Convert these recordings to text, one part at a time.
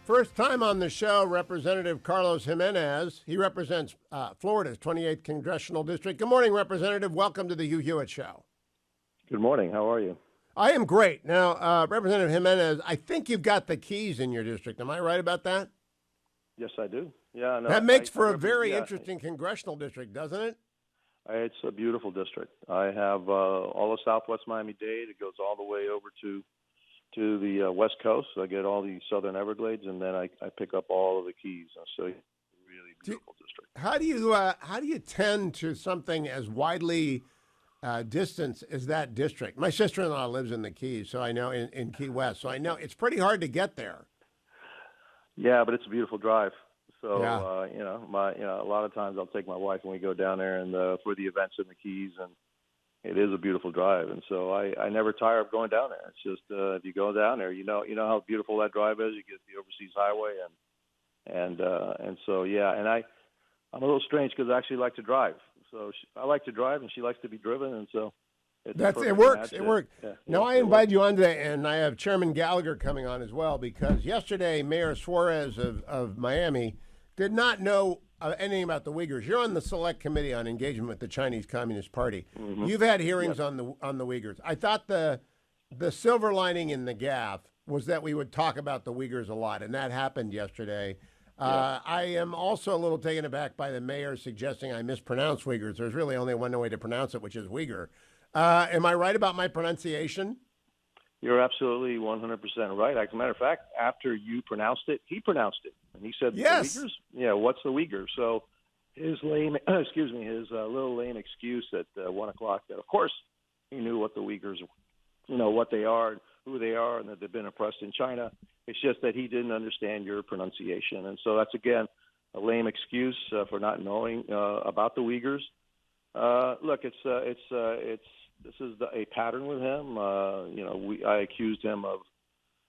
First time on the show, Representative Carlos Gimenez. He represents Florida's 28th Congressional District. Good morning, Representative. Welcome to the Hugh Hewitt Show. Good morning. How are you? I am great. Now, Representative Gimenez, I think you've got the keys in your district. Am I right about that? Yes, I do. Yeah, no, that makes for a very interesting congressional district, doesn't it? It's a beautiful district. I have all of Southwest Miami-Dade. It goes all the way over to the West Coast. I get all the Southern Everglades, and then I pick up all of the Keys. So, really beautiful district. How do you tend to something as widely distanced as that district? My sister-in-law lives in the Keys, so I know in Key West, so I know it's pretty hard to get there. Yeah, but it's a beautiful drive. So, yeah. A lot of times I'll take my wife and we go down there and for the events in the Keys, and it is a beautiful drive. And so I never tire of going down there. It's just if you go down there, you know how beautiful that drive is. You get the overseas highway, and so yeah. And I'm a little strange because I actually like to drive. So I like to drive, and she likes to be driven, and so. It works. It works. Yeah, now, I invite you on today, and I have Chairman Gallagher coming on as well, because yesterday Mayor Suarez of Miami did not know anything about the Uyghurs. You're on the Select Committee on Engagement with the Chinese Communist Party. Mm-hmm. You've had hearings on the Uyghurs. I thought the silver lining in the gaffe was that we would talk about the Uyghurs a lot, and that happened yesterday. I am also a little taken aback by the mayor suggesting I mispronounce Uyghurs. There's really only one way to pronounce it, which is Uyghur. Am I right about my pronunciation? You're absolutely 100% right. As a matter of fact, after you pronounced it, he pronounced it, and he said, "Yes, the Uyghurs? Yeah, what's the Uyghurs?" So his little lame excuse at 1 o'clock that, of course, he knew what the Uyghurs, what they are, who they are, and that they've been oppressed in China. It's just that he didn't understand your pronunciation, and so that's again a lame excuse for not knowing about the Uyghurs. Look, this is a pattern with him. I accused him of.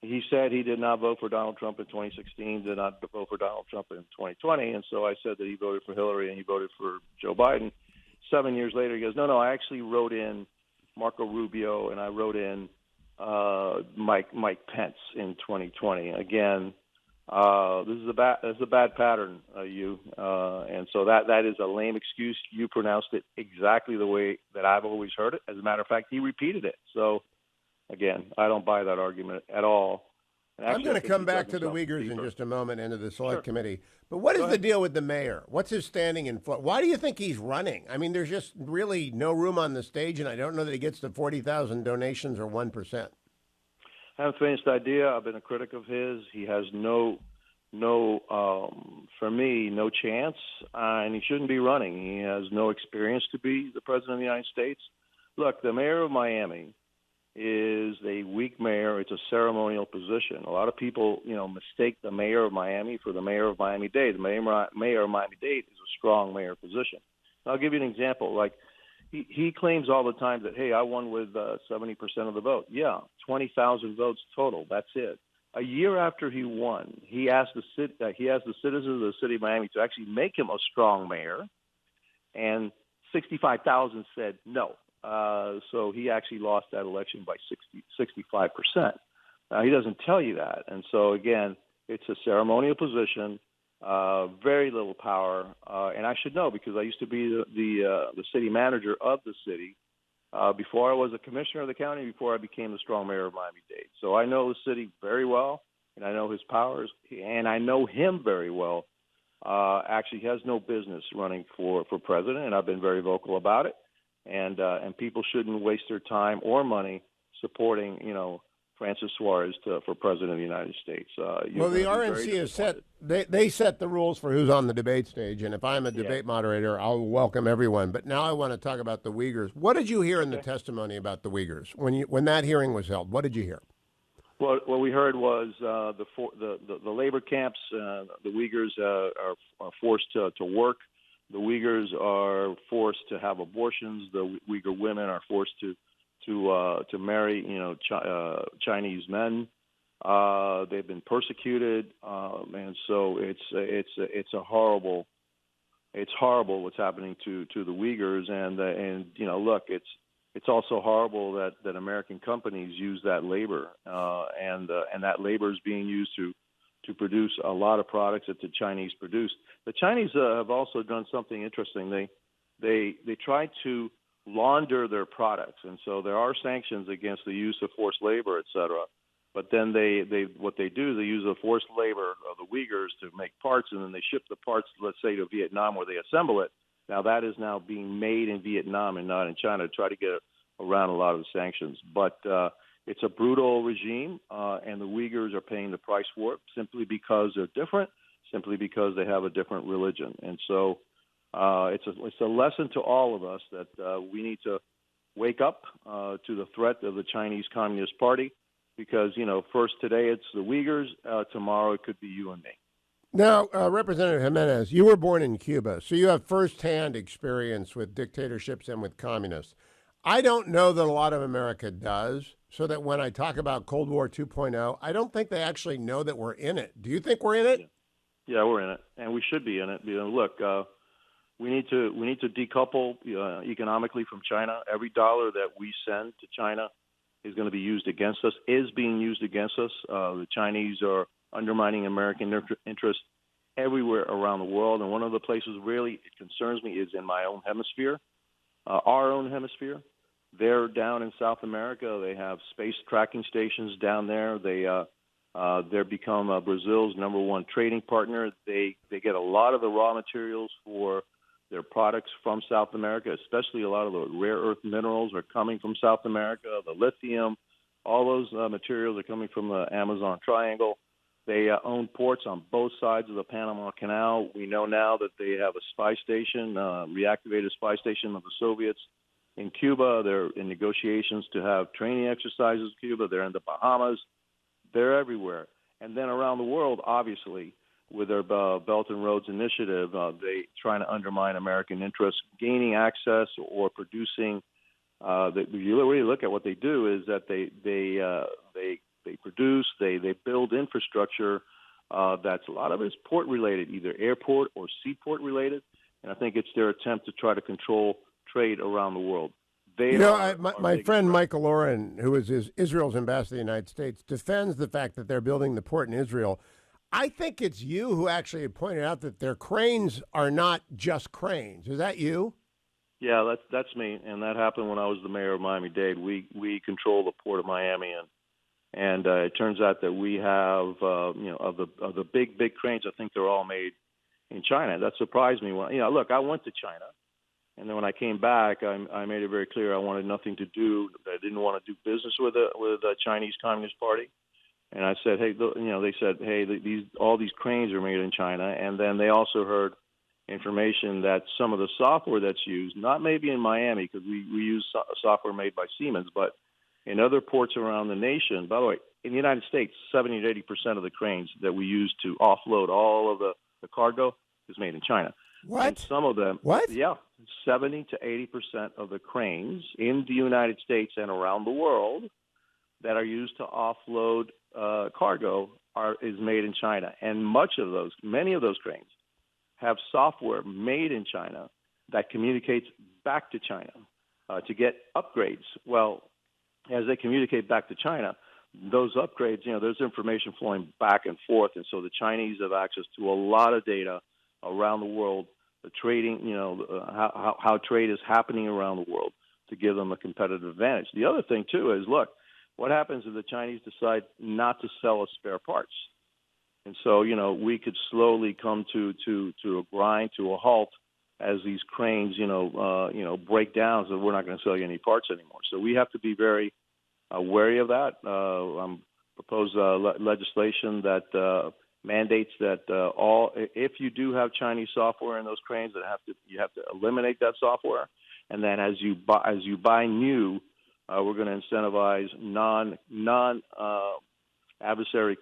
He said he did not vote for Donald Trump in 2016, did not vote for Donald Trump in 2020, and so I said that he voted for Hillary and he voted for Joe Biden. 7 years later, he goes, no, I actually wrote in Marco Rubio and I wrote in Mike Pence in 2020. Again, this is a bad pattern, and so that is a lame excuse. You pronounced it exactly the way that I've always heard it. As a matter of fact, he repeated it. So, again, I don't buy that argument at all. I'm going to come back to the Uyghurs in just a moment and to the Select Committee. But what is the deal with the mayor? What's his standing in Florida? Why do you think he's running? I mean, there's just really no room on the stage, and I don't know that he gets to 40,000 donations or 1%. I haven't finished the idea. I've been a critic of his. He has for me, no chance, and he shouldn't be running. He has no experience to be the president of the United States. Look, the mayor of Miami is a weak mayor. It's a ceremonial position. A lot of people, mistake the mayor of Miami for the mayor of Miami-Dade. The mayor of Miami-Dade is a strong mayor position. I'll give you an example. Like, he claims all the time that, hey, I won with 70% of the vote. Yeah, 20,000 votes total. That's it. A year after he won, he asked the citizens of the city of Miami to actually make him a strong mayor, and 65,000 said no. So he actually lost that election by 65%. He doesn't tell you that. And so, again, it's a ceremonial position. Very little power, and I should know because I used to be the city manager of the city before I was a commissioner of the county, before I became the strong mayor of Miami-Dade. So I know the city very well, and I know his powers, and I know him very well. Actually, he has no business running for president, and I've been very vocal about it. And people shouldn't waste their time or money supporting, Francis Suarez for president of the United States. Well, the RNC has set they set the rules for who's on the debate stage, and if I'm a debate moderator, I'll welcome everyone. But now I want to talk about the Uyghurs. What did you hear in the testimony about the Uyghurs when that hearing was held? What did you hear? Well, what we heard was the labor camps. The Uyghurs are forced to work. The Uyghurs are forced to have abortions. The Uyghur women are forced to marry, Chinese men. They've been persecuted, and so it's horrible what's happening to the Uyghurs. And look, it's also horrible that American companies use that labor, and that labor is being used to produce a lot of products that the Chinese produce. The Chinese have also done something interesting. They try to launder their products, and so there are sanctions against the use of forced labor, et cetera. But then what they do, they use the forced labor of the Uyghurs to make parts, and then they ship the parts, let's say, to Vietnam where they assemble it. Now that is now being made in Vietnam and not in China to try to get around a lot of the sanctions. But it's a brutal regime, and the Uyghurs are paying the price for it simply because they're different, simply because they have a different religion. And so it's a lesson to all of us that we need to wake up to the threat of the Chinese Communist Party. Because, first today it's the Uyghurs, tomorrow it could be you and me. Now, Representative Gimenez, you were born in Cuba, so you have firsthand experience with dictatorships and with communists. I don't know that a lot of America does, so that when I talk about Cold War 2.0, I don't think they actually know that we're in it. Do you think we're in it? Yeah, we're in it, and we should be in it. Look, we need to decouple economically from China. Every dollar that we send to China is going to be used against us, is being used against us. The Chinese are undermining American interests everywhere around the world. And one of the places really it concerns me is in my own hemisphere, our own hemisphere. They're down in South America. They have space tracking stations down there. They're become Brazil's number one trading partner. They get a lot of the raw materials for their products from South America, especially a lot of the rare earth minerals are coming from South America, the lithium, all those materials are coming from the Amazon Triangle. They own ports on both sides of the Panama Canal. We know now that they have a spy station, reactivated spy station of the Soviets in Cuba. They're in negotiations to have training exercises in Cuba. They're in the Bahamas. They're everywhere. And then around the world, obviously, with their Belt and Roads Initiative, they trying to undermine American interests, gaining access or producing. You really look at what they do is that they produce, they build infrastructure that's a lot of it is port related, either airport or seaport related, and I think it's their attempt to try to control trade around the world. My friend Michael Oren, who is Israel's ambassador to the United States, defends the fact that they're building the port in Israel. I think it's you who actually pointed out that their cranes are not just cranes. Is that you? Yeah, that's me, and that happened when I was the mayor of Miami-Dade. We control the port of Miami, and it turns out that we have of the big cranes. I think they're all made in China. That surprised me. Look, I went to China, and then when I came back, I made it very clear I wanted nothing to do. I didn't want to do business with the Chinese Communist Party. And I said, hey, they said, hey, all these cranes are made in China. And then they also heard information that some of the software that's used, not maybe in Miami, because we use software made by Siemens, but in other ports around the nation. By the way, in the United States, 70 to 80% of the cranes that we use to offload all of the cargo is made in China. What? And some of them. What? Yeah, 70 to 80% of the cranes in the United States and around the world that are used to offload cargo is made in China, and many of those cranes have software made in China that communicates back to China to get upgrades. Well, as they communicate back to China, those upgrades, there's information flowing back and forth, and so the Chinese have access to a lot of data around the world, the trading, how trade is happening around the world to give them a competitive advantage. The other thing too is, look, what happens if the Chinese decide not to sell us spare parts? And so, we could slowly come to a grind, to a halt as these cranes, break down, so we're not going to sell you any parts anymore. So we have to be very wary of that. Propose legislation that mandates that if you do have Chinese software in those cranes, you have to eliminate that software. And then as you buy new, we're going to incentivize non-adversary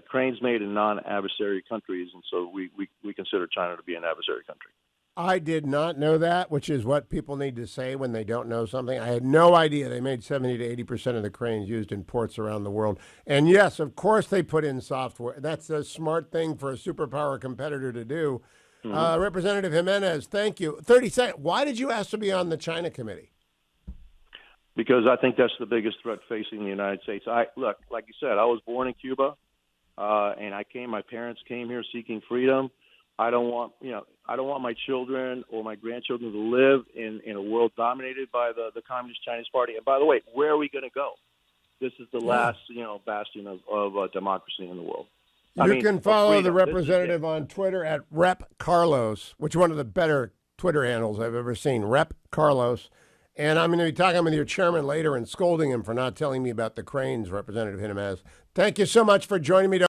cranes made in non-adversary countries, and so we consider China to be an adversary country. I did not know that, which is what people need to say when they don't know something. I had no idea they made 70 to 80% of the cranes used in ports around the world. And yes, of course they put in software. That's a smart thing for a superpower competitor to do. Mm-hmm. Representative Gimenez, thank you. 30 seconds. Why did you ask to be on the China committee? Because I think that's the biggest threat facing the United States. Look, like you said, I was born in Cuba. and my parents came here seeking freedom. I don't want my children or my grandchildren to live in a world dominated by the Communist Chinese Party. And by the way, where are we going to go? This is the last, bastion of democracy in the world. You can follow the representative on Twitter at Rep Carlos, which is one of the better Twitter handles I've ever seen, Rep Carlos. And I'm going to be talking with your chairman later and scolding him for not telling me about the cranes, Representative Gimenez. Thank you so much for joining me.